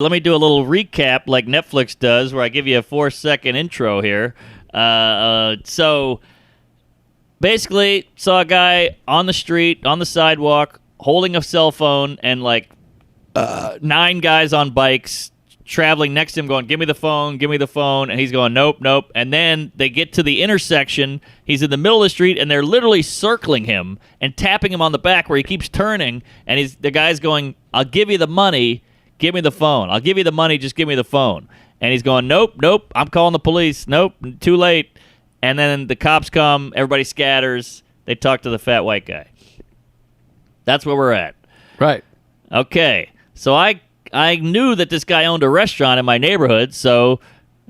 Let me do a little recap like Netflix does, where I give you a 4-second intro here. So basically, saw a guy on the street, on the sidewalk, holding a cell phone, and like 9 guys on bikes traveling next to him going, give me the phone, and he's going, nope. And then they get to the intersection, he's in the middle of the street, and they're literally circling him and tapping him on the back where he keeps turning, and the guy's going, I'll give you the money, give me the phone. I'll give you the money, just give me the phone. And he's going, nope, I'm calling the police, nope, too late. And then the cops come, everybody scatters, they talk to the fat white guy. That's where we're at. Right. Okay, so I knew that this guy owned a restaurant in my neighborhood, so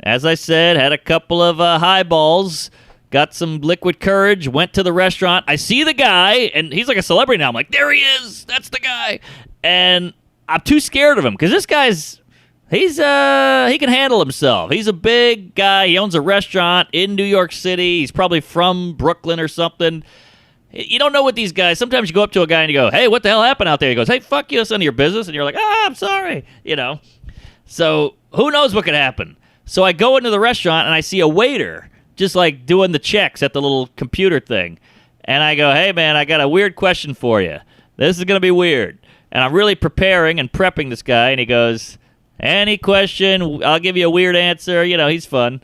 as I said, had a couple of highballs, got some liquid courage, went to the restaurant. I see the guy, and he's like a celebrity now. I'm like, there he is, that's the guy. And I'm too scared of him because this guy's, he can handle himself. He's a big guy. He owns a restaurant in New York City. He's probably from Brooklyn or something. You don't know what these guys, sometimes you go up to a guy and you go, hey, what the hell happened out there? He goes, hey, fuck you, it's none of your business. And you're like, I'm sorry, So who knows what could happen? So I go into the restaurant and I see a waiter just like doing the checks at the little computer thing. And I go, hey, man, I got a weird question for you. This is going to be weird. And I'm really preparing and prepping this guy. And he goes, any question, I'll give you a weird answer. He's fun.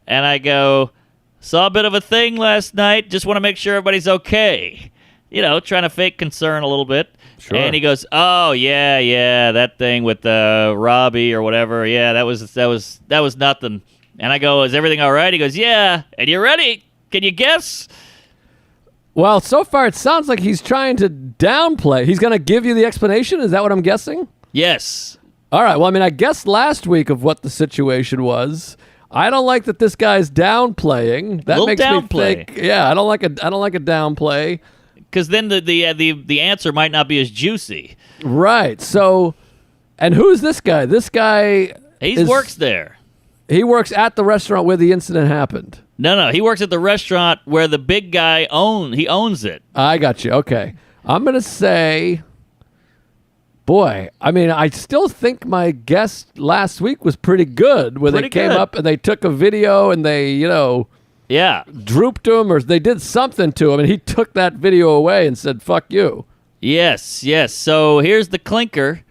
And I go, saw a bit of a thing last night. Just want to make sure everybody's okay. Trying to fake concern a little bit. Sure. And he goes, oh, yeah, that thing with Robbie or whatever. Yeah, that was nothing. And I go, is everything all right? He goes, yeah. And you ready? Can you guess? Well, so far it sounds like he's trying to downplay. He's going to give you the explanation? Is that what I'm guessing? Yes. All right. Well, I guessed last week of what the situation was. I don't like that this guy's downplaying. That makes me think. Yeah, I don't like a downplay. Because then the answer might not be as juicy. Right. So, and who's this guy? This guy works there. He works at the restaurant where the incident happened. No, he works at the restaurant where the big guy owns it. I got you. Okay. I'm going to say, boy, I still think my guess last week was pretty good, where they came up and they took a video and they, drooped him or they did something to him, and he took that video away and said, fuck you. Yes. So here's the clinker,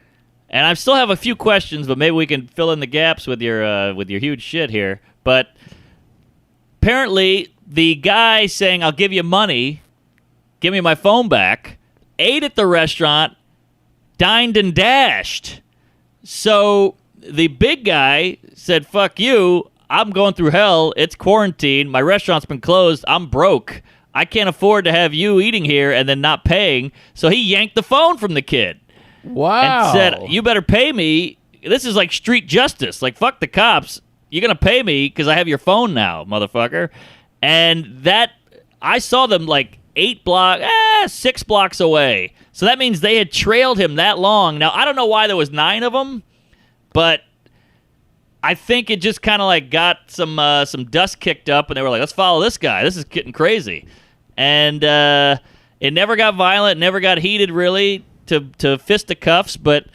and I still have a few questions, but maybe we can fill in the gaps with your huge shit here. But apparently, the guy saying, I'll give you money, give me my phone back, ate at the restaurant, dined and dashed. So the big guy said, fuck you, I'm going through hell, it's quarantine, my restaurant's been closed, I'm broke, I can't afford to have you eating here and then not paying. So he yanked the phone from the kid. Wow. And said, you better pay me. This is like street justice. Like, fuck the cops. You're going to pay me because I have your phone now, motherfucker. And that, I saw them like 6 blocks away. So that means they had trailed him that long. Now, I don't know why there was 9 of them, but I think it just kind of like got some dust kicked up, and they were like, let's follow this guy. This is getting crazy. And it never got violent, never got heated really to fisticuffs, but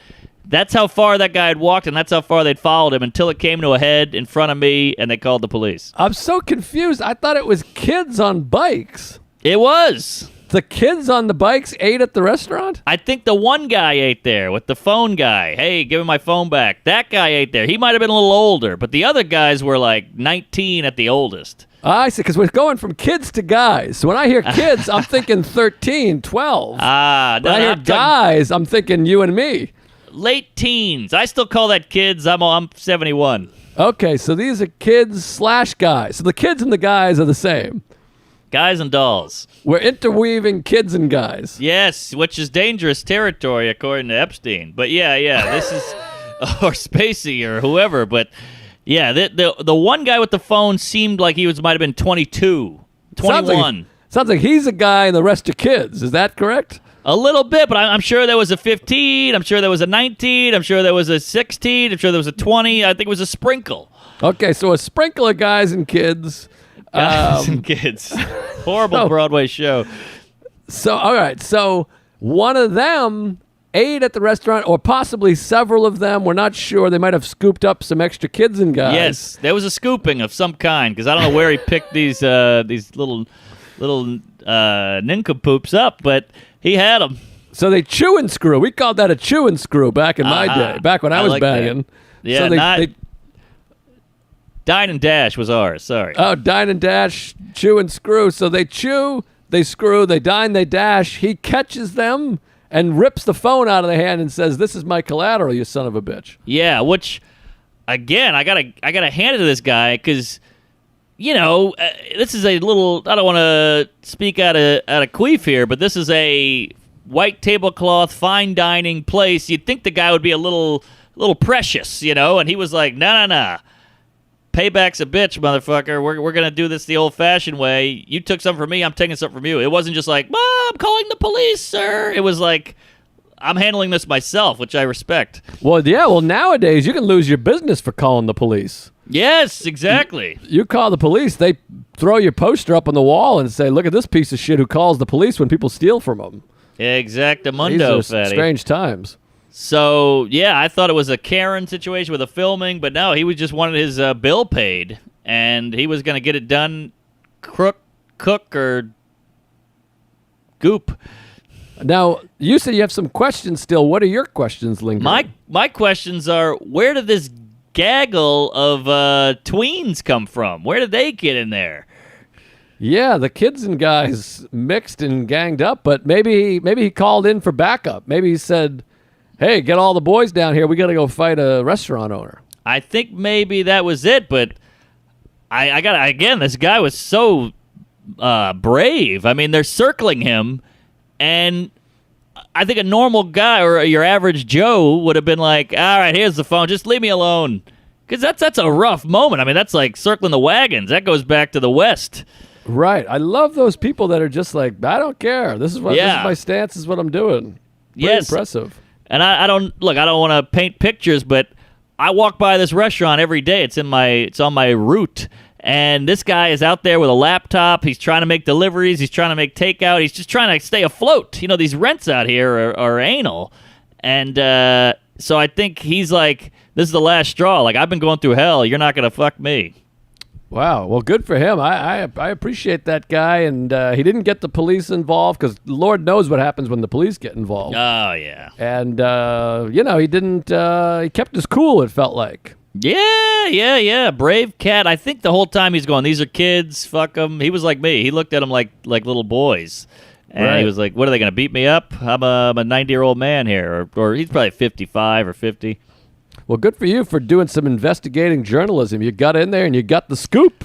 that's how far that guy had walked, and that's how far they'd followed him until it came to a head in front of me, and they called the police. I'm so confused. I thought it was kids on bikes. It was. The kids on the bikes ate at the restaurant? I think the one guy ate there with the phone guy. Hey, give me my phone back. That guy ate there. He might have been a little older, but the other guys were like 19 at the oldest. I see, because we're going from kids to guys. So when I hear kids, I'm thinking 13, 12. When I hear guys, I'm thinking you and me. Late teens. I still call that kids. I'm 71. Okay, so these are kids / guys. So the kids and the guys are the same. Guys and dolls. We're interweaving kids and guys. Yes, which is dangerous territory according to Epstein. But yeah, this is or Spacey or whoever. But yeah, the one guy with the phone seemed like he might have been 22, 21. Sounds like he's a guy and the rest are kids. Is that correct? A little bit, but I'm sure there was a 15. I'm sure there was a 19. I'm sure there was a 16. I'm sure there was a 20. I think it was a sprinkle. Okay, so a sprinkle of guys and kids. Guys and kids. Horrible Broadway show. So, all right. So one of them ate at the restaurant, or possibly several of them. We're not sure. They might have scooped up some extra kids and guys. Yes, there was a scooping of some kind because I don't know where he picked these little nincompoops up, but he had them. So they chew and screw. We called that a chew and screw back in my day, back when I was like banging. That. Yeah, so they Dine and Dash was ours. Sorry. Oh, dine and dash, chew and screw. So they chew, they screw, they dine, they dash. He catches them and rips the phone out of their hand and says, "This is my collateral, you son of a bitch." Yeah, which again, I gotta hand it to this guy because this is a little. I don't want to speak out of queef here, but this is a white tablecloth fine dining place. You'd think the guy would be a little precious, and he was like, nah. Payback's a bitch, motherfucker. We're going to do this the old-fashioned way. You took something from me, I'm taking something from you. It wasn't just like, I'm calling the police, sir. It was like, I'm handling this myself, which I respect. Well, yeah. Well, nowadays, you can lose your business for calling the police. Yes, exactly. You call the police, they throw your poster up on the wall and say, "Look at this piece of shit who calls the police when people steal from them." Exactamundo, These are fatty. strange times. So, yeah, I thought it was a Karen situation with a filming, but no, he was just wanted his bill paid, and he was going to get it done cook, or goop. Now, you said you have some questions still. What are your questions, lingering? My questions are, where did this gaggle of tweens come from? Where did they get in there? Yeah, the kids and guys mixed and ganged up, but maybe he called in for backup. Maybe he said, "Hey, get all the boys down here. We got to go fight a restaurant owner." I think maybe that was it, but again, this guy was so brave. I mean, they're circling him, and I think a normal guy or your average Joe would have been like, "All right, here's the phone. Just leave me alone." Because that's a rough moment. I mean, that's like circling the wagons. That goes back to the West. Right. I love those people that are just like, "I don't care. This is my stance. This is what I'm doing." Pretty impressive. And I don't want to paint pictures, but I walk by this restaurant every day. It's on my route. And this guy is out there with a laptop. He's trying to make deliveries. He's trying to make takeout. He's just trying to stay afloat. These rents out here are anal. And so I think he's like, this is the last straw. Like, I've been going through hell. You're not going to fuck me. Wow. Well, good for him. I appreciate that guy. And he didn't get the police involved because Lord knows what happens when the police get involved. Oh, yeah. And, he didn't, he kept his cool, it felt like. Yeah. Brave cat. I think the whole time he's going, these are kids, fuck them. He was like me. He looked at them like little boys. And He was like, what are they going to beat me up? I'm a 90-year-old man here. Or he's probably 55 or 50. Well, good for you for doing some investigating journalism. You got in there and you got the scoop.